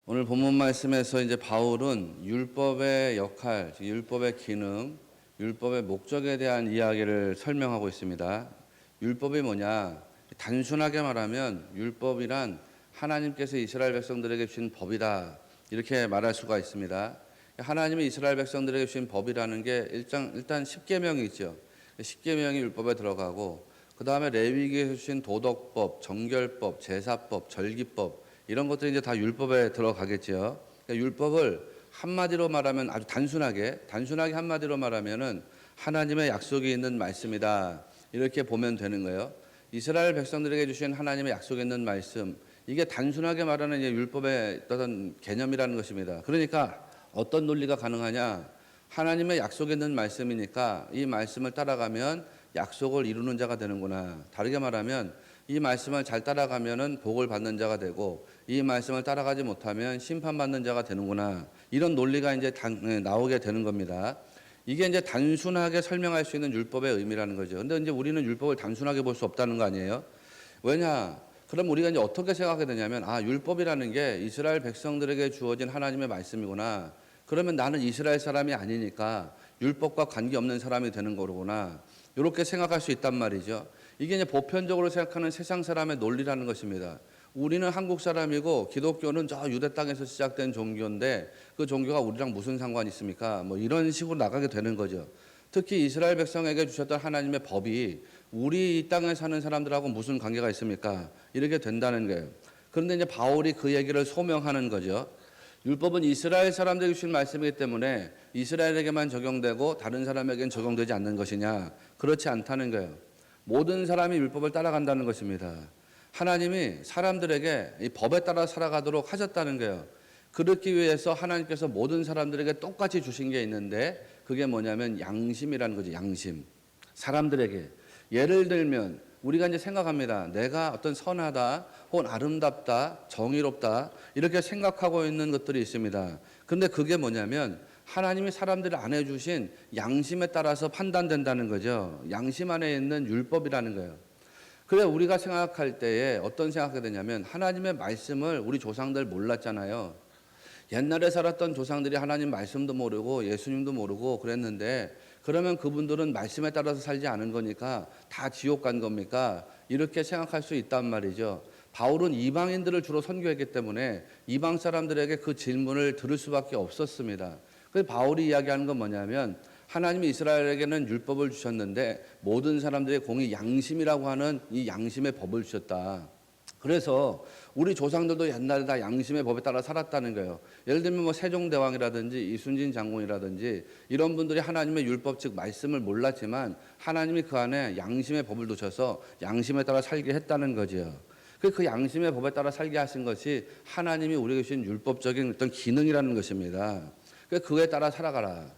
오늘 본문 말씀에서 이제 바울은 율법의 역할, 즉 율법의 기능, 율법의 목적에 대한 이야기를 설명하고 있습니다. 율법이 뭐냐? 단순하게 말하면 율법이란 하나님께서 이스라엘 백성들에게 주신 법이다. 이렇게 말할 수가 있습니다. 하나님이 이스라엘 백성들에게 주신 법이라는 게 일단 십계명이 있죠. 십계명이 율법에 들어가고 그 다음에 레위기에서 주신 도덕법, 정결법, 제사법, 절기법 이런 것들이 이제 다 율법에 들어가겠죠. 그러니까 율법을 한마디로 말하면 아주 단순하게 한마디로 말하면은 하나님의 약속이 있는 말씀이다. 이렇게 보면 되는 거예요. 이스라엘 백성들에게 주신 하나님의 약속이 있는 말씀, 이게 단순하게 말하는 이제 율법의 어떤 개념이라는 것입니다. 그러니까 어떤 논리가 가능하냐? 하나님의 약속이 있는 말씀이니까 이 말씀을 따라가면 약속을 이루는 자가 되는구나. 다르게 말하면 이 말씀을 잘 따라가면은 복을 받는 자가 되고 이 말씀을 따라가지 못하면 심판받는 자가 되는구나. 이런 논리가 이제 나오게 되는 겁니다. 이게 이제 단순하게 설명할 수 있는 율법의 의미라는 거죠. 근데 이제 우리는 율법을 단순하게 볼 수 없다는 거 아니에요? 왜냐? 그럼 우리가 이제 어떻게 생각하게 되냐면, 율법이라는 게 이스라엘 백성들에게 주어진 하나님의 말씀이구나. 그러면 나는 이스라엘 사람이 아니니까 율법과 관계없는 사람이 되는 거구나. 이렇게 생각할 수 있단 말이죠. 이게 이제 보편적으로 생각하는 세상 사람의 논리라는 것입니다. 우리는 한국 사람이고 기독교는 저 유대 땅에서 시작된 종교인데 그 종교가 우리랑 무슨 상관이 있습니까? 뭐 이런 식으로 나가게 되는 거죠. 특히 이스라엘 백성에게 주셨던 하나님의 법이 우리 이 땅에 사는 사람들하고 무슨 관계가 있습니까? 이렇게 된다는 거예요. 그런데 이제 바울이 그 얘기를 소명하는 거죠. 율법은 이스라엘 사람들에게 주신 말씀이기 때문에 이스라엘에게만 적용되고 다른 사람에게는 적용되지 않는 것이냐? 그렇지 않다는 거예요. 모든 사람이 율법을 따라간다는 것입니다. 하나님이 사람들에게 이 법에 따라 살아가도록 하셨다는 거예요. 그렇기 위해서 하나님께서 모든 사람들에게 똑같이 주신 게 있는데 그게 뭐냐면 양심이라는 거죠. 양심. 사람들에게. 예를 들면 우리가 이제 생각합니다. 내가 어떤 선하다, 혹은 아름답다, 정의롭다 이렇게 생각하고 있는 것들이 있습니다. 그런데 그게 뭐냐면 하나님이 사람들 안에 주신 양심에 따라서 판단된다는 거죠. 양심 안에 있는 율법이라는 거예요. 그래 우리가 생각할 때에 어떤 생각이 되냐면 하나님의 말씀을 우리 조상들 몰랐잖아요. 옛날에 살았던 조상들이 하나님 말씀도 모르고 예수님도 모르고 그랬는데 그러면 그분들은 말씀에 따라서 살지 않은 거니까 다 지옥 간 겁니까? 이렇게 생각할 수 있단 말이죠. 바울은 이방인들을 주로 선교했기 때문에 이방 사람들에게 그 질문을 들을 수밖에 없었습니다. 그래서 바울이 이야기하는 건 뭐냐면 하나님이 이스라엘에게는 율법을 주셨는데 모든 사람들의 공의 양심이라고 하는 이 양심의 법을 주셨다. 그래서 우리 조상들도 옛날에 다 양심의 법에 따라 살았다는 거예요. 예를 들면 뭐 세종대왕이라든지 이순신 장군이라든지 이런 분들이 하나님의 율법 즉 말씀을 몰랐지만 하나님이 그 안에 양심의 법을 두셔서 양심에 따라 살게 했다는 거죠. 그 양심의 법에 따라 살게 하신 것이 하나님이 우리에게 주신 율법적인 어떤 기능이라는 것입니다. 그에 따라 살아가라.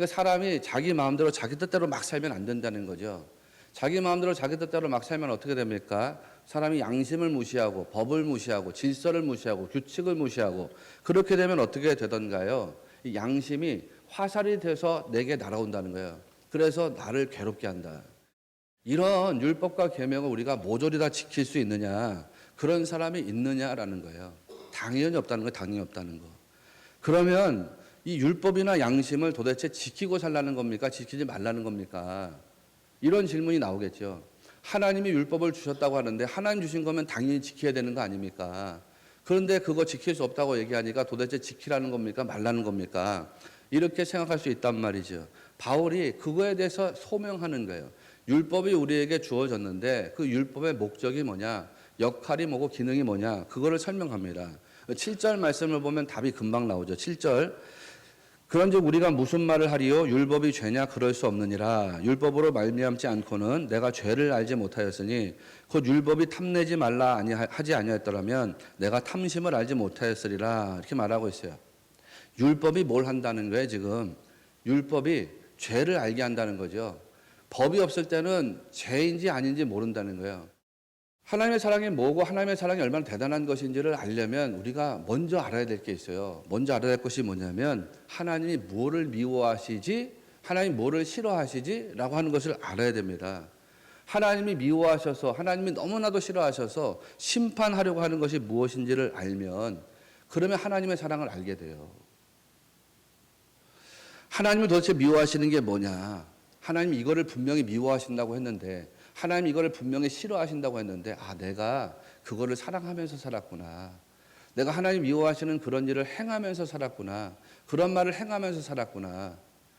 사람이 자기 마음대로 자기 뜻대로 막 살면 안 된다는 거죠. 자기 마음대로 자기 뜻대로 막 살면 어떻게 됩니까? 사람이 양심을 무시하고 법을 무시하고 질서를 무시하고 규칙을 무시하고 그렇게 되면 어떻게 되던가요? 이 양심이 화살이 돼서 내게 날아온다는 거예요. 그래서 나를 괴롭게 한다. 이런 율법과 계명을 우리가 모조리 다 지킬 수 있느냐? 그런 사람이 있느냐라는 거예요. 당연히 없다는 거, 당연히 없다는 거. 그러면 이 율법이나 양심을 도대체 지키고 살라는 겁니까? 지키지 말라는 겁니까? 이런 질문이 나오겠죠. 하나님이 율법을 주셨다고 하는데 하나님 주신 거면 당연히 지켜야 되는 거 아닙니까? 그런데 그거 지킬 수 없다고 얘기하니까 도대체 지키라는 겁니까? 말라는 겁니까? 이렇게 생각할 수 있단 말이죠. 바울이 그거에 대해서 소명하는 거예요. 율법이 우리에게 주어졌는데 그 율법의 목적이 뭐냐? 역할이 뭐고 기능이 뭐냐? 그거를 설명합니다. 7절 말씀을 보면 답이 금방 나오죠. 7절. 그런즉 우리가 무슨 말을 하리요? 율법이 죄냐? 그럴 수 없느니라. 율법으로 말미암지 않고는 내가 죄를 알지 못하였으니 곧 율법이 탐내지 말라 하지 아니하였더라면 내가 탐심을 알지 못하였으리라. 이렇게 말하고 있어요. 율법이 뭘 한다는 거예요 지금? 율법이 죄를 알게 한다는 거죠. 법이 없을 때는 죄인지 아닌지 모른다는 거예요. 하나님의 사랑이 뭐고 하나님의 사랑이 얼마나 대단한 것인지를 알려면 우리가 먼저 알아야 될 게 있어요. 먼저 알아야 될 것이 뭐냐면 하나님이 뭐를 미워하시지, 하나님이 뭐를 싫어하시지 라고 하는 것을 알아야 됩니다. 하나님이 미워하셔서 하나님이 너무나도 싫어하셔서 심판하려고 하는 것이 무엇인지를 알면 그러면 하나님의 사랑을 알게 돼요. 하나님을 도대체 미워하시는 게 뭐냐? 하나님이 이거를 분명히 미워하신다고 했는데, 하나님 이거를 분명히 싫어하신다고 했는데, 아, 내가 그거를 사랑하면서 살았구나. 내가 하나님 미워하시는 그런 일을 행하면서 살았구나. 그런 말을 행하면서 살았구나.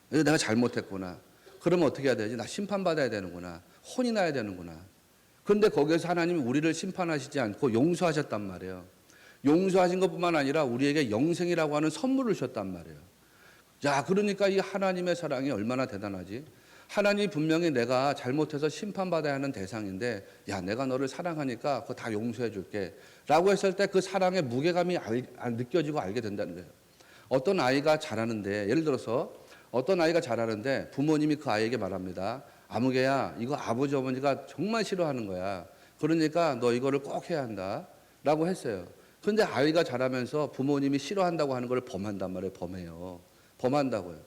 내가 잘못했구나. 그러면 어떻게 해야 되지? 나 심판받아야 되는구나. 혼이 나야 되는구나. 그런데 거기에서 하나님이 우리를 심판하시지 않고 용서하셨단 말이에요. 용서하신 것뿐만 아니라 우리에게 영생이라고 하는 선물을 주셨단 말이에요. 야, 그러니까 이 하나님의 사랑이 얼마나 대단하지? 하나님이 분명히 내가 잘못해서 심판받아야 하는 대상인데, 야, 내가 너를 사랑하니까 그거 다 용서해 줄게 라고 했을 때 그 사랑의 무게감이 느껴지고 알게 된다는 거예요. 어떤 아이가 자라는데, 예를 들어서 어떤 아이가 자라는데 부모님이 그 아이에게 말합니다. 아무개야, 이거 아버지 어머니가 정말 싫어하는 거야. 그러니까 너 이거를 꼭 해야 한다 라고 했어요. 그런데 아이가 자라면서 부모님이 싫어한다고 하는 걸 범한단 말이에요. 범한다고요.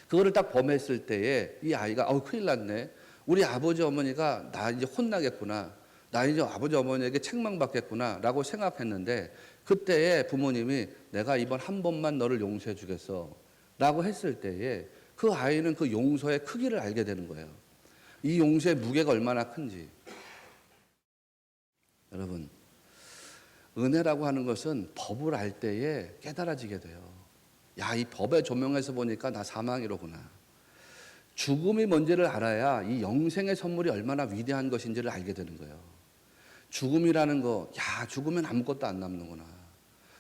그거를 딱 범했을 때에 이 아이가 큰일 났네. 우리 아버지 어머니가 나 이제 혼나겠구나. 나 이제 아버지 어머니에게 책망받겠구나 라고 생각했는데, 그때에 부모님이 내가 이번 한 번만 너를 용서해 주겠어 라고 했을 때에 그 아이는 그 용서의 크기를 알게 되는 거예요. 이 용서의 무게가 얼마나 큰지. 여러분, 은혜라고 하는 것은 법을 알 때에 깨달아지게 돼요. 야, 이 법의 조명에서 보니까 나 사망이로구나. 죽음이 뭔지를 알아야 이 영생의 선물이 얼마나 위대한 것인지를 알게 되는 거예요. 죽음이라는 거, 야, 죽으면 아무것도 안 남는구나.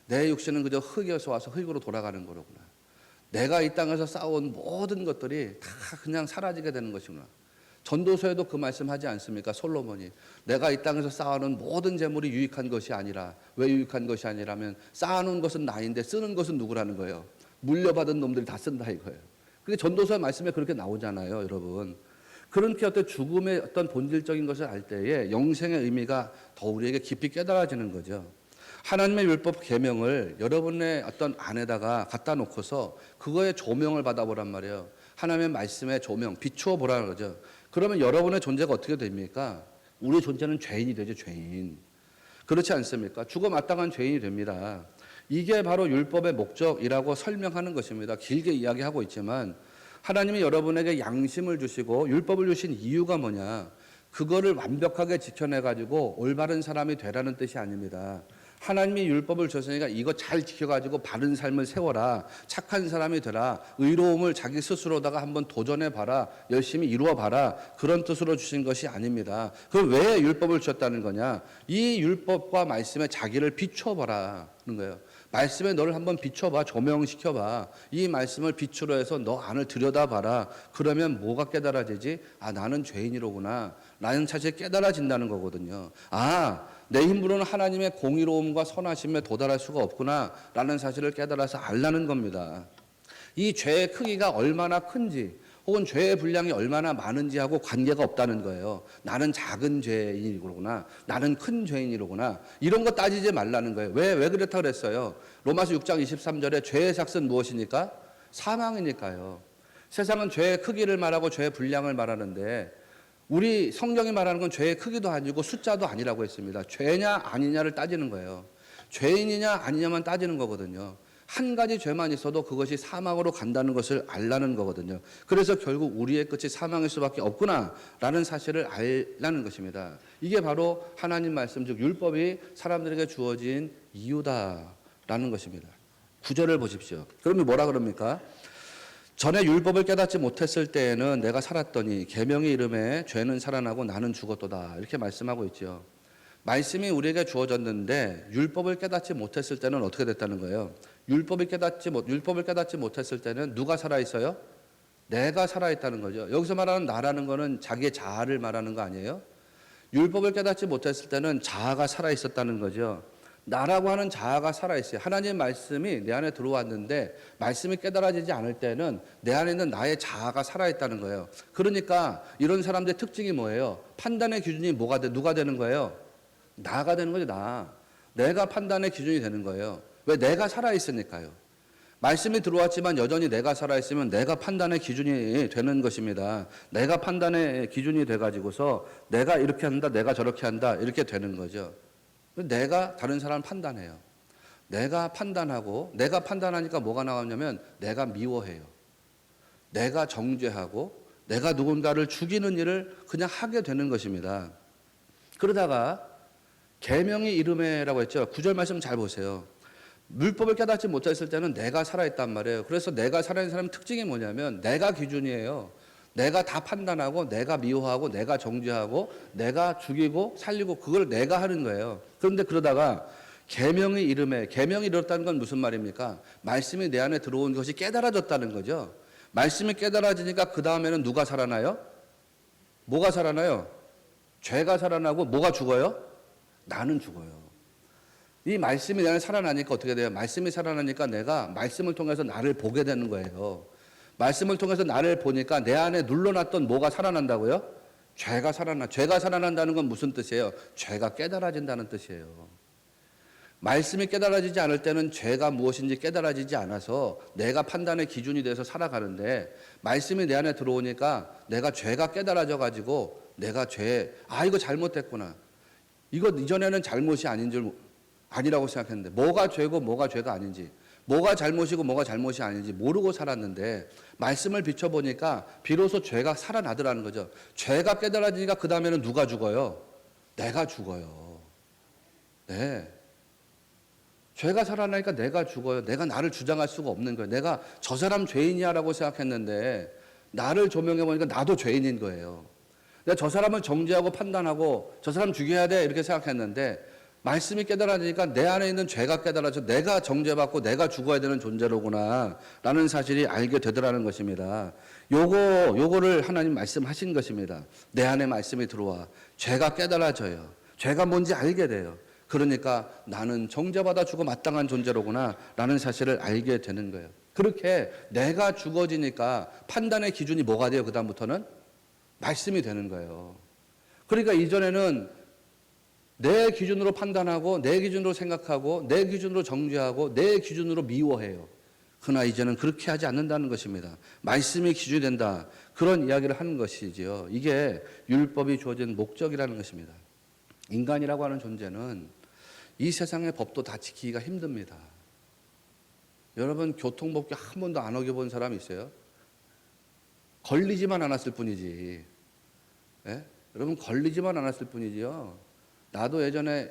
내 육신은 그저 흙에서 와서 흙으로 돌아가는 거로구나. 내가 이 땅에서 쌓아온 모든 것들이 다 그냥 사라지게 되는 것이구나. 전도서에도 그 말씀하지 않습니까? 솔로몬이 내가 이 땅에서 쌓아놓은 모든 재물이 유익한 것이 아니라, 왜 유익한 것이 아니라면 쌓아놓은 것은 나인데 쓰는 것은 누구라는 거예요? 물려받은 놈들이 다 쓴다 이거예요. 그게 전도서의 말씀에 그렇게 나오잖아요, 여러분. 그렇게 어떤 죽음의 어떤 본질적인 것을 알 때에 영생의 의미가 더 우리에게 깊이 깨달아지는 거죠. 하나님의 율법 계명을 여러분의 어떤 안에다가 갖다 놓고서 그거에 조명을 받아보란 말이에요. 하나님의 말씀에 조명, 비추어 보라는 거죠. 그러면 여러분의 존재가 어떻게 됩니까? 우리의 존재는 죄인이 되죠, 죄인. 그렇지 않습니까? 죽어 마땅한 죄인이 됩니다. 이게 바로 율법의 목적이라고 설명하는 것입니다. 길게 이야기하고 있지만 하나님이 여러분에게 양심을 주시고 율법을 주신 이유가 뭐냐? 그거를 완벽하게 지켜내가지고 올바른 사람이 되라는 뜻이 아닙니다. 하나님이 율법을 주셨으니까 이거 잘 지켜가지고 바른 삶을 세워라. 착한 사람이 되라. 의로움을 자기 스스로다가 한번 도전해봐라. 열심히 이루어봐라. 그런 뜻으로 주신 것이 아닙니다. 그럼 왜 율법을 주셨다는 거냐? 이 율법과 말씀에 자기를 비춰봐라는 거예요. 말씀에 너를 한번 비춰봐. 조명시켜봐. 이 말씀을 빛으로 해서 너 안을 들여다봐라. 그러면 뭐가 깨달아지지? 아, 나는 죄인이로구나. 라는 사실이 깨달아진다는 거거든요. 아, 내 힘으로는 하나님의 공의로움과 선하심에 도달할 수가 없구나 라는 사실을 깨달아서 알라는 겁니다. 이 죄의 크기가 얼마나 큰지 혹은 죄의 분량이 얼마나 많은지하고 관계가 없다는 거예요. 나는 작은 죄인이로구나. 나는 큰 죄인이로구나. 이런 거 따지지 말라는 거예요. 왜 그렇다 그랬어요? 로마서 6장 23절에 죄의 삭은 무엇이니까? 사망이니까요. 세상은 죄의 크기를 말하고 죄의 분량을 말하는데 우리 성경이 말하는 건 죄의 크기도 아니고 숫자도 아니라고 했습니다. 죄냐 아니냐를 따지는 거예요. 죄인이냐 아니냐만 따지는 거거든요. 한 가지 죄만 있어도 그것이 사망으로 간다는 것을 알라는 거거든요. 그래서 결국 우리의 끝이 사망일 수밖에 없구나라는 사실을 알라는 것입니다. 이게 바로 하나님 말씀 즉 율법이 사람들에게 주어진 이유다라는 것입니다. 9절을 보십시오. 그러면 뭐라 그럽니까? 전에 율법을 깨닫지 못했을 때에는 내가 살았더니 계명의 이름에 죄는 살아나고 나는 죽었도다. 이렇게 말씀하고 있죠. 말씀이 우리에게 주어졌는데 율법을 깨닫지 못했을 때는 어떻게 됐다는 거예요? 율법을 깨닫지 못했을 때는 누가 살아 있어요? 내가 살아 있다는 거죠. 여기서 말하는 나라는 거는 자기의 자아를 말하는 거 아니에요? 율법을 깨닫지 못했을 때는 자아가 살아 있었다는 거죠. 나라고 하는 자아가 살아있어요. 하나님의 말씀이 내 안에 들어왔는데 말씀이 깨달아지지 않을 때는 내 안에 있는 나의 자아가 살아있다는 거예요. 그러니까 이런 사람들의 특징이 뭐예요? 판단의 기준이 누가 되는 거예요? 나가 되는 거죠. 내가 판단의 기준이 되는 거예요. 왜? 내가 살아있으니까요. 말씀이 들어왔지만 여전히 내가 살아있으면 내가 판단의 기준이 되는 것입니다. 내가 판단의 기준이 돼가지고서 내가 이렇게 한다, 내가 저렇게 한다 이렇게 되는 거죠. 내가 다른 사람을 판단해요. 내가 판단하고, 내가 판단하니까 뭐가 나왔냐면 내가 미워해요. 내가 정죄하고 내가 누군가를 죽이는 일을 그냥 하게 되는 것입니다. 그러다가 계명이 이름에라고 했죠. 9절 말씀 잘 보세요. 율법을 깨닫지 못했을 때는 내가 살아있단 말이에요. 그래서 내가 살아있는 사람의 특징이 뭐냐면 내가 기준이에요. 내가 다 판단하고 내가 미워하고 내가 정죄하고 내가 죽이고 살리고 그걸 내가 하는 거예요. 그런데 그러다가 계명의 이름에, 계명이 이뤘다는 건 무슨 말입니까? 말씀이 내 안에 들어온 것이 깨달아졌다는 거죠. 말씀이 깨달아지니까 그 다음에는 누가 살아나요? 뭐가 살아나요? 죄가 살아나고 뭐가 죽어요? 나는 죽어요. 이 말씀이 내 안에 살아나니까 어떻게 돼요? 말씀이 살아나니까 내가 말씀을 통해서 나를 보게 되는 거예요. 말씀을 통해서 나를 보니까 내 안에 눌러놨던 뭐가 살아난다고요? 죄가 살아난다는 건 무슨 뜻이에요? 죄가 깨달아진다는 뜻이에요. 말씀이 깨달아지지 않을 때는 죄가 무엇인지 깨달아지지 않아서 내가 판단의 기준이 돼서 살아가는데, 말씀이 내 안에 들어오니까 내가 죄가 깨달아져 가지고 내가 이거 잘못했구나. 이거 이전에는 잘못이 아니라고 생각했는데 뭐가 죄고 뭐가 죄가 아닌지, 뭐가 잘못이고 뭐가 잘못이 아닌지 모르고 살았는데 말씀을 비춰보니까 비로소 죄가 살아나더라는 거죠. 죄가 깨달아지니까 그 다음에는 누가 죽어요? 내가 죽어요. 네. 죄가 살아나니까 내가 죽어요. 내가 나를 주장할 수가 없는 거예요. 내가 저 사람 죄인이야라고 생각했는데 나를 조명해 보니까 나도 죄인인 거예요. 내가 저 사람을 정죄하고 판단하고 저 사람 죽여야 돼 이렇게 생각했는데 말씀이 깨달아지니까 내 안에 있는 죄가 깨달아져 내가 정죄받고 내가 죽어야 되는 존재로구나 라는 사실이 알게 되더라는 것입니다. 요거를 하나님 말씀하신 것입니다. 내 안에 말씀이 들어와 죄가 깨달아져요. 죄가 뭔지 알게 돼요. 그러니까 나는 정죄받아 죽어 마땅한 존재로구나 라는 사실을 알게 되는 거예요. 그렇게 내가 죽어지니까 판단의 기준이 뭐가 돼요? 그 다음부터는 말씀이 되는 거예요. 그러니까 이전에는 내 기준으로 판단하고 내 기준으로 생각하고 내 기준으로 정죄하고 내 기준으로 미워해요. 그러나 이제는 그렇게 하지 않는다는 것입니다. 말씀이 기준이 된다. 그런 이야기를 하는 것이지요. 이게 율법이 주어진 목적이라는 것입니다. 인간이라고 하는 존재는 이 세상의 법도 다 지키기가 힘듭니다. 여러분 교통법규 한 번도 안 어겨본 사람이 있어요? 걸리지만 않았을 뿐이지. 예? 여러분 걸리지만 않았을 뿐이지요. 나도 예전에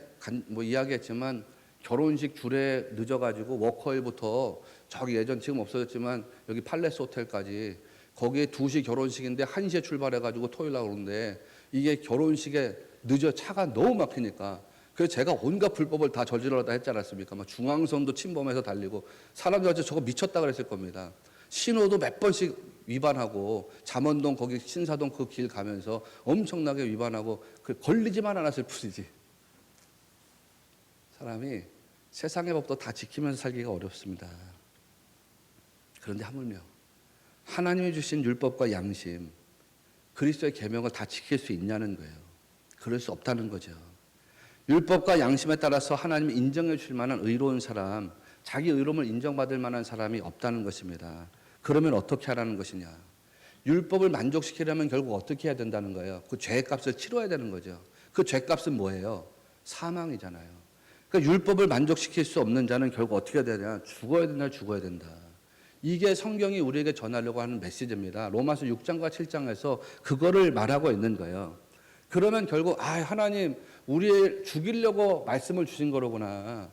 이야기했지만 결혼식 줄에 늦어가지고 워커힐부터 저기 예전 지금 없어졌지만 여기 팔레스 호텔까지 거기에 2시 결혼식인데 1시에 출발해가지고 토요일 날 오는데 이게 결혼식에 차가 너무 막히니까 그래서 제가 온갖 불법을 다 저질러다 했지 않았습니까? 막 중앙선도 침범해서 달리고 사람들한테 저거 미쳤다 그랬을 겁니다. 신호도 몇 번씩 위반하고 잠원동 거기 신사동 그 길 가면서 엄청나게 위반하고 걸리지만 않았을 뿐이지. 사람이 세상의 법도 다 지키면서 살기가 어렵습니다. 그런데 하물며 하나님이 주신 율법과 양심, 그리스도의 계명을 다 지킬 수 있냐는 거예요. 그럴 수 없다는 거죠. 율법과 양심에 따라서 하나님이 인정해 주실 만한 의로운 사람, 자기 의로움을 인정받을 만한 사람이 없다는 것입니다. 그러면 어떻게 하라는 것이냐? 율법을 만족시키려면 결국 어떻게 해야 된다는 거예요? 그 죄값을 치러야 되는 거죠. 그 죄값은 뭐예요? 사망이잖아요. 그러니까 율법을 만족시킬 수 없는 자는 결국 어떻게 해야 되냐? 죽어야 된다. 이게 성경이 우리에게 전하려고 하는 메시지입니다. 로마서 6장과 7장에서 그거를 말하고 있는 거예요. 그러면 결국 하나님 우리를 죽이려고 말씀을 주신 거로구나.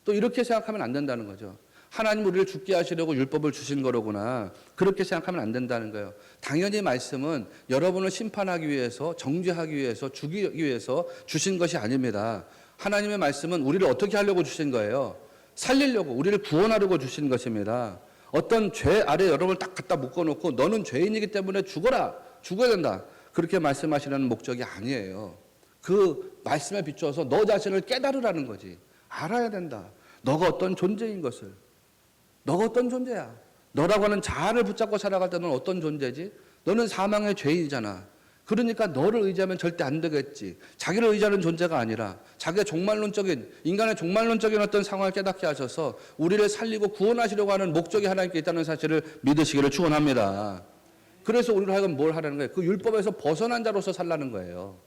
또 이렇게 생각하면 안 된다는 거죠. 하나님 우리를 죽게 하시려고 율법을 주신 거로구나. 그렇게 생각하면 안 된다는 거예요. 당연히 말씀은 여러분을 심판하기 위해서, 정죄하기 위해서, 죽이기 위해서 주신 것이 아닙니다. 하나님의 말씀은 우리를 어떻게 하려고 주신 거예요? 살리려고, 우리를 구원하려고 주신 것입니다. 어떤 죄 아래 여러분을 딱 갖다 묶어놓고 너는 죄인이기 때문에 죽어야 된다. 그렇게 말씀하시는 목적이 아니에요. 그 말씀에 비추어서 너 자신을 깨달으라는 거지. 알아야 된다. 너가 어떤 존재인 것을. 너가 어떤 존재야. 너라고 하는 자아를 붙잡고 살아갈 때는 어떤 존재지? 너는 사망의 죄인이잖아. 그러니까 너를 의지하면 절대 안 되겠지. 자기를 의지하는 존재가 아니라 자기의 인간의 종말론적인 어떤 상황을 깨닫게 하셔서 우리를 살리고 구원하시려고 하는 목적이 하나님께 있다는 사실을 믿으시기를 축원합니다. 그래서 우리를 하여금 뭘 하라는 거예요? 그 율법에서 벗어난 자로서 살라는 거예요.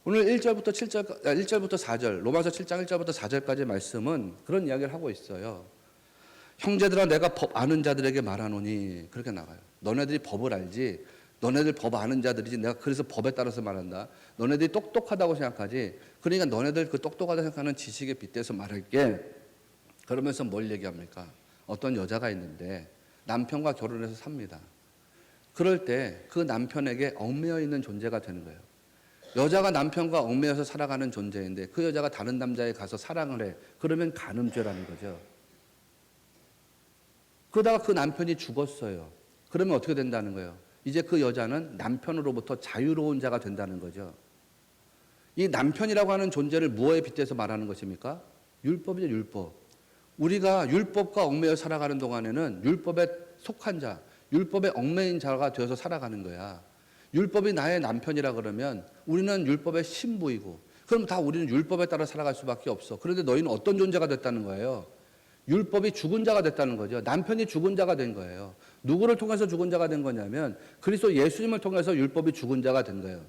오늘 1절부터 7절, 1절부터 4절, 로마서 7장 1절부터 4절까지 말씀은 그런 이야기를 하고 있어요. 형제들아 내가 법 아는 자들에게 말하노니 그렇게 나가요. 너네들이 법을 알지. 너네들 법 아는 자들이지. 내가 그래서 법에 따라서 말한다. 너네들이 똑똑하다고 생각하지. 그러니까 너네들 그 똑똑하다고 생각하는 지식에 빗대서 말할게. 그러면서 뭘 얘기합니까? 어떤 여자가 있는데 남편과 결혼해서 삽니다. 그럴 때 그 남편에게 얽매여 있는 존재가 되는 거예요. 여자가 남편과 얽매여서 살아가는 존재인데 그 여자가 다른 남자에 가서 사랑을 해. 그러면 간음죄라는 거죠. 그러다가 그 남편이 죽었어요. 그러면 어떻게 된다는 거예요? 이제 그 여자는 남편으로부터 자유로운 자가 된다는 거죠. 이 남편이라고 하는 존재를 무엇에 빗대서 말하는 것입니까? 율법이죠, 율법. 우리가 율법과 얽매여 살아가는 동안에는 율법에 속한 자, 율법에 얽매인 자가 되어서 살아가는 거야. 율법이 나의 남편이라 그러면 우리는 율법의 신부이고, 그럼 다 우리는 율법에 따라 살아갈 수밖에 없어. 그런데 너희는 어떤 존재가 됐다는 거예요? 율법이 죽은 자가 됐다는 거죠. 남편이 죽은 자가 된 거예요. 누구를 통해서 죽은 자가 된 거냐면 그리스도 예수님을 통해서 율법이 죽은 자가 된 거예요.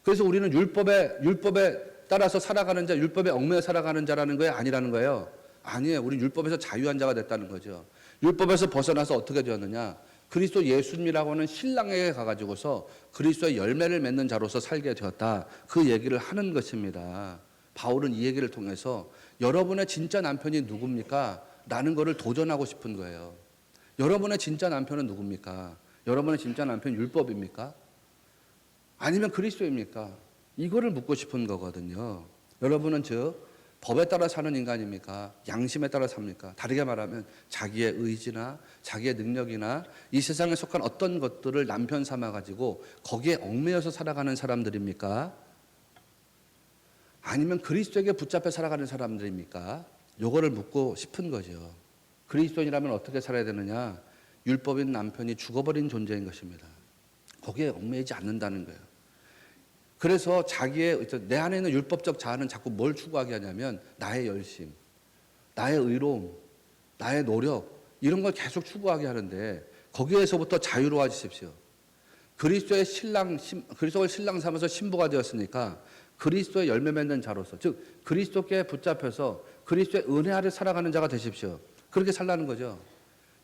그래서 우리는 율법에 따라서 살아가는 자, 율법에 얽매여 살아가는 자라는 거예요? 아니라는 거예요? 아니에요. 우리 율법에서 자유한 자가 됐다는 거죠. 율법에서 벗어나서 어떻게 되었느냐? 그리스도 예수님이라고 하는 신랑에게 가가지고서 그리스도의 열매를 맺는 자로서 살게 되었다. 그 얘기를 하는 것입니다. 바울은 이 얘기를 통해서 여러분의 진짜 남편이 누굽니까? 라는 거를 도전하고 싶은 거예요. 여러분의 진짜 남편은 누굽니까? 여러분의 진짜 남편 율법입니까? 아니면 그리스도입니까? 이거를 묻고 싶은 거거든요. 여러분은 즉 법에 따라 사는 인간입니까? 양심에 따라 삽니까? 다르게 말하면 자기의 의지나 자기의 능력이나 이 세상에 속한 어떤 것들을 남편 삼아가지고 거기에 얽매여서 살아가는 사람들입니까? 아니면 그리스도에게 붙잡혀 살아가는 사람들입니까? 요거를 묻고 싶은 거죠. 그리스도인이라면 어떻게 살아야 되느냐? 율법인 남편이 죽어버린 존재인 것입니다. 거기에 얽매이지 않는다는 거예요. 그래서 내 안에 있는 율법적 자아는 자꾸 뭘 추구하게 하냐면 나의 열심, 나의 의로움, 나의 노력 이런 걸 계속 추구하게 하는데 거기에서부터 자유로워지십시오. 그리스도의 그리스도를 신랑 삼아서 신부가 되었으니까 그리스도의 열매 맺는 자로서, 즉 그리스도께 붙잡혀서 그리스도의 은혜 아래 살아가는 자가 되십시오. 그렇게 살라는 거죠.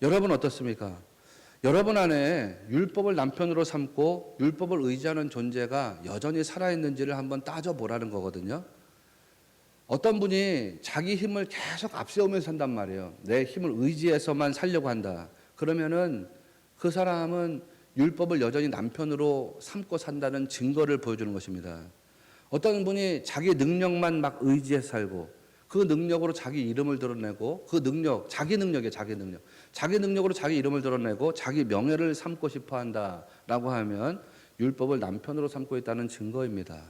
여러분 어떻습니까? 여러분 안에 율법을 남편으로 삼고 율법을 의지하는 존재가 여전히 살아있는지를 한번 따져보라는 거거든요. 어떤 분이 자기 힘을 계속 앞세우면서 산단 말이에요. 내 힘을 의지해서만 살려고 한다. 그러면은 그 사람은 율법을 여전히 남편으로 삼고 산다는 증거를 보여주는 것입니다. 어떤 분이 자기 능력만 막 의지해 살고 그 능력으로 자기 이름을 드러내고 그 능력, 자기 능력이에요, 자기 능력. 자기 능력으로 자기 이름을 드러내고 자기 명예를 삼고 싶어 한다라고 하면 율법을 남편으로 삼고 있다는 증거입니다.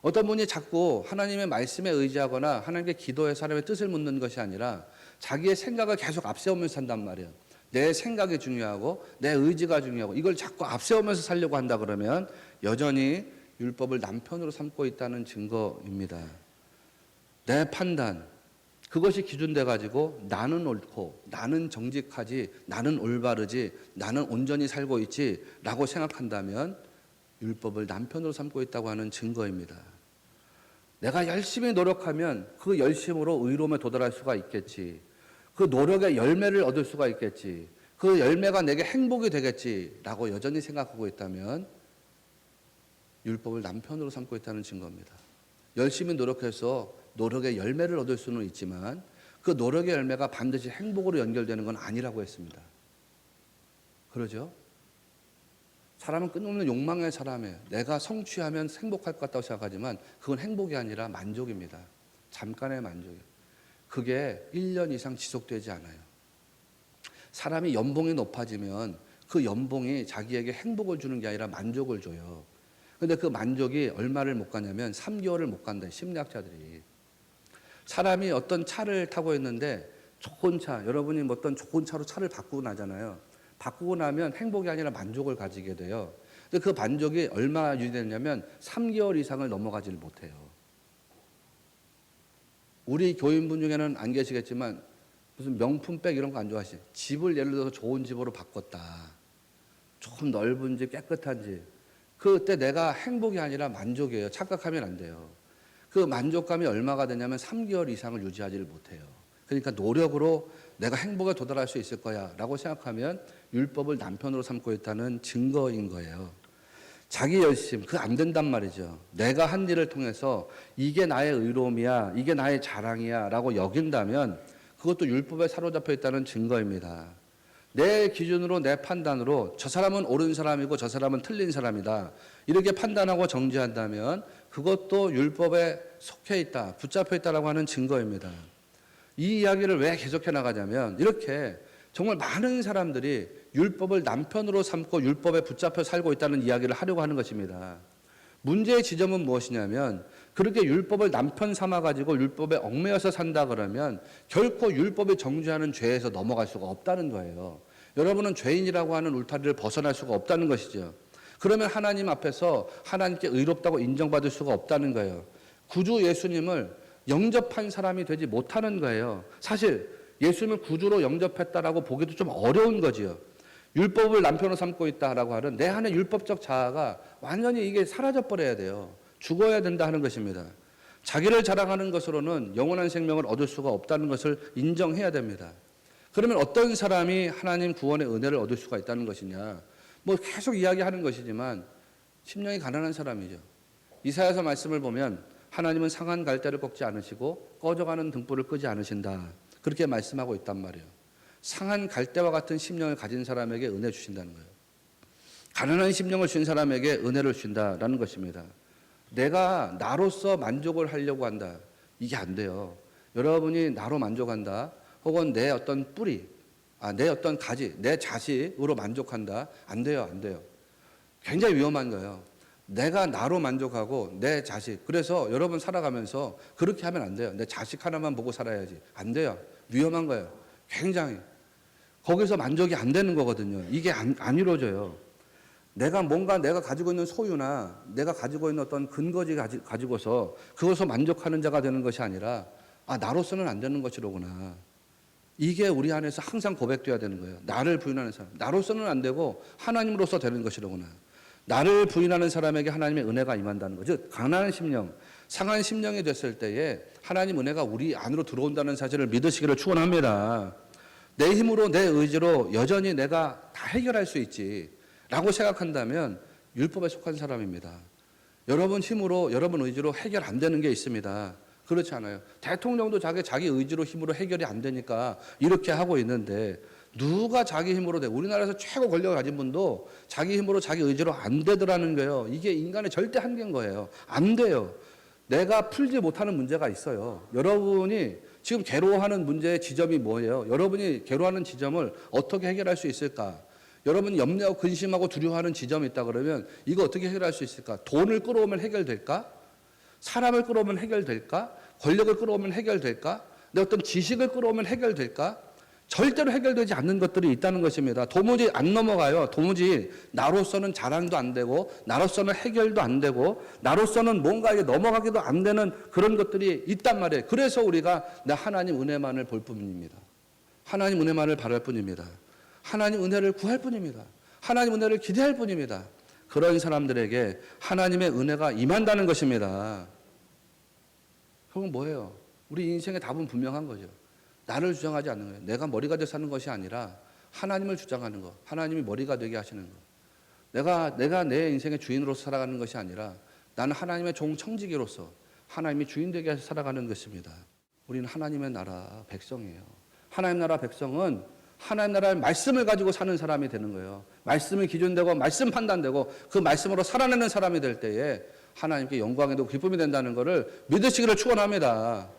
어떤 분이 자꾸 하나님의 말씀에 의지하거나 하나님께 기도해 사람의 뜻을 묻는 것이 아니라 자기의 생각을 계속 앞세우면서 산단 말이에요. 내 생각이 중요하고 내 의지가 중요하고 이걸 자꾸 앞세우면서 살려고 한다 그러면 여전히 율법을 남편으로 삼고 있다는 증거입니다. 내 판단, 그것이 기준돼 가지고 나는 옳고 나는 정직하지 나는 올바르지 나는 온전히 살고 있지 라고 생각한다면 율법을 남편으로 삼고 있다고 하는 증거입니다. 내가 열심히 노력하면 그 열심으로 의로움에 도달할 수가 있겠지. 그 노력의 열매를 얻을 수가 있겠지. 그 열매가 내게 행복이 되겠지 라고 여전히 생각하고 있다면 율법을 남편으로 삼고 있다는 증거입니다. 열심히 노력해서 노력의 열매를 얻을 수는 있지만 그 노력의 열매가 반드시 행복으로 연결되는 건 아니라고 했습니다. 그러죠? 사람은 끝없는 욕망의 사람이에요. 내가 성취하면 행복할 것 같다고 생각하지만 그건 행복이 아니라 만족입니다. 잠깐의 만족이에요. 그게 1년 이상 지속되지 않아요. 사람이 연봉이 높아지면 그 연봉이 자기에게 행복을 주는 게 아니라 만족을 줘요. 근데 그 만족이 얼마를 못 가냐면 3개월을 못 간다. 심리학자들이. 사람이 어떤 차를 타고 있는데 좋은 차, 여러분이 뭐 어떤 좋은 차로 차를 바꾸고 나잖아요. 바꾸고 나면 행복이 아니라 만족을 가지게 돼요. 근데 그 만족이 얼마 유지되냐면 3개월 이상을 넘어가지를 못해요. 우리 교인분 중에는 안 계시겠지만 무슨 명품백 이런 거 안 좋아하시죠? 집을 예를 들어서 좋은 집으로 바꿨다. 좀 넓은 집, 깨끗한 집. 그때 내가 행복이 아니라 만족이에요. 착각하면 안 돼요. 그 만족감이 얼마가 되냐면 3개월 이상을 유지하지를 못해요. 그러니까 노력으로 내가 행복에 도달할 수 있을 거야 라고 생각하면 율법을 남편으로 삼고 있다는 증거인 거예요. 자기 열심, 그거 안 된단 말이죠. 내가 한 일을 통해서 이게 나의 의로움이야, 이게 나의 자랑이야 라고 여긴다면 그것도 율법에 사로잡혀 있다는 증거입니다. 내 기준으로, 내 판단으로 저 사람은 옳은 사람이고 저 사람은 틀린 사람이다, 이렇게 판단하고 정죄한다면 그것도 율법에 속해 있다, 붙잡혀 있다라고 하는 증거입니다. 이 이야기를 왜 계속해 나가냐면 이렇게 정말 많은 사람들이 율법을 남편으로 삼고 율법에 붙잡혀 살고 있다는 이야기를 하려고 하는 것입니다. 문제의 지점은 무엇이냐면 그렇게 율법을 남편 삼아가지고 율법에 얽매여서 산다 그러면 결코 율법이 정죄하는 죄에서 넘어갈 수가 없다는 거예요. 여러분은 죄인이라고 하는 울타리를 벗어날 수가 없다는 것이죠. 그러면 하나님 앞에서 하나님께 의롭다고 인정받을 수가 없다는 거예요. 구주 예수님을 영접한 사람이 되지 못하는 거예요. 사실 예수님을 구주로 영접했다라고 보기도 좀 어려운 거지요. 율법을 남편으로 삼고 있다라고 하는 내 안의 율법적 자아가 완전히 이게 사라져버려야 돼요. 죽어야 된다 하는 것입니다. 자기를 자랑하는 것으로는 영원한 생명을 얻을 수가 없다는 것을 인정해야 됩니다. 그러면 어떤 사람이 하나님 구원의 은혜를 얻을 수가 있다는 것이냐? 뭐 계속 이야기하는 것이지만 심령이 가난한 사람이죠. 이사야서 말씀을 보면 하나님은 상한 갈대를 꺾지 않으시고 꺼져가는 등불을 끄지 않으신다, 그렇게 말씀하고 있단 말이에요. 상한 갈대와 같은 심령을 가진 사람에게 은혜 주신다는 거예요. 가난한 심령을 준 사람에게 은혜를 주신다라는 것입니다. 내가 나로서 만족을 하려고 한다, 이게 안 돼요. 여러분이 나로 만족한다, 혹은 내 어떤 뿌리, 내 어떤 가지, 내 자식으로 만족한다, 안 돼요, 안 돼요. 굉장히 위험한 거예요. 내가 나로 만족하고 내 자식, 그래서 여러분 살아가면서 그렇게 하면 안 돼요. 내 자식 하나만 보고 살아야지, 안 돼요. 위험한 거예요. 굉장히. 거기서 만족이 안 되는 거거든요. 이게 안 이루어져요. 내가 가지고 있는 소유나 내가 가지고 있는 어떤 근거지 가지고서 그것을 만족하는 자가 되는 것이 아니라 나로서는 안 되는 것이로구나. 이게 우리 안에서 항상 고백돼야 되는 거예요. 나를 부인하는 사람, 나로서는 안 되고 하나님으로서 되는 것이로구나. 나를 부인하는 사람에게 하나님의 은혜가 임한다는 거죠. 가난한 심령, 상한 심령이 됐을 때에 하나님 은혜가 우리 안으로 들어온다는 사실을 믿으시기를 축원합니다. 내 힘으로, 내 의지로 여전히 내가 다 해결할 수 있지 라고 생각한다면 율법에 속한 사람입니다. 여러분 힘으로, 여러분 의지로 해결 안 되는 게 있습니다. 그렇지 않아요. 대통령도 자기 의지로 힘으로 해결이 안 되니까 이렇게 하고 있는데, 누가 자기 힘으로 우리나라에서 최고 권력을 가진 분도 자기 힘으로 자기 의지로 안 되더라는 거예요. 이게 인간의 절대 한계인 거예요. 안 돼요. 내가 풀지 못하는 문제가 있어요. 여러분이 지금 괴로워하는 문제의 지점이 뭐예요? 여러분이 괴로워하는 지점을 어떻게 해결할 수 있을까? 여러분이 염려하고 근심하고 두려워하는 지점이 있다 그러면 이거 어떻게 해결할 수 있을까? 돈을 끌어오면 해결될까? 사람을 끌어오면 해결될까? 권력을 끌어오면 해결될까? 내 어떤 지식을 끌어오면 해결될까? 절대로 해결되지 않는 것들이 있다는 것입니다. 도무지 안 넘어가요. 도무지 나로서는 자랑도 안 되고, 나로서는 해결도 안 되고, 나로서는 뭔가 넘어가기도 안 되는 그런 것들이 있단 말이에요. 그래서 우리가 하나님 은혜만을 볼 뿐입니다. 하나님 은혜만을 바랄 뿐입니다. 하나님 은혜를 구할 뿐입니다. 하나님 은혜를 기대할 뿐입니다. 그런 사람들에게 하나님의 은혜가 임한다는 것입니다. 그건 뭐예요? 우리 인생의 답은 분명한 거죠. 나를 주장하지 않는 거예요. 내가 머리가 되어 사는 것이 아니라 하나님을 주장하는 것, 하나님이 머리가 되게 하시는 것. 내가 내 인생의 주인으로서 살아가는 것이 아니라 나는 하나님의 종청지기로서 하나님이 주인 되게 해서 살아가는 것입니다. 우리는 하나님의 나라 백성이에요. 하나님 나라 백성은 하나님 나라의 말씀을 가지고 사는 사람이 되는 거예요. 말씀이 기준되고 말씀 판단되고 그 말씀으로 살아내는 사람이 될 때에 하나님께 영광이 되고 기쁨이 된다는 것을 믿으시기를 축원합니다.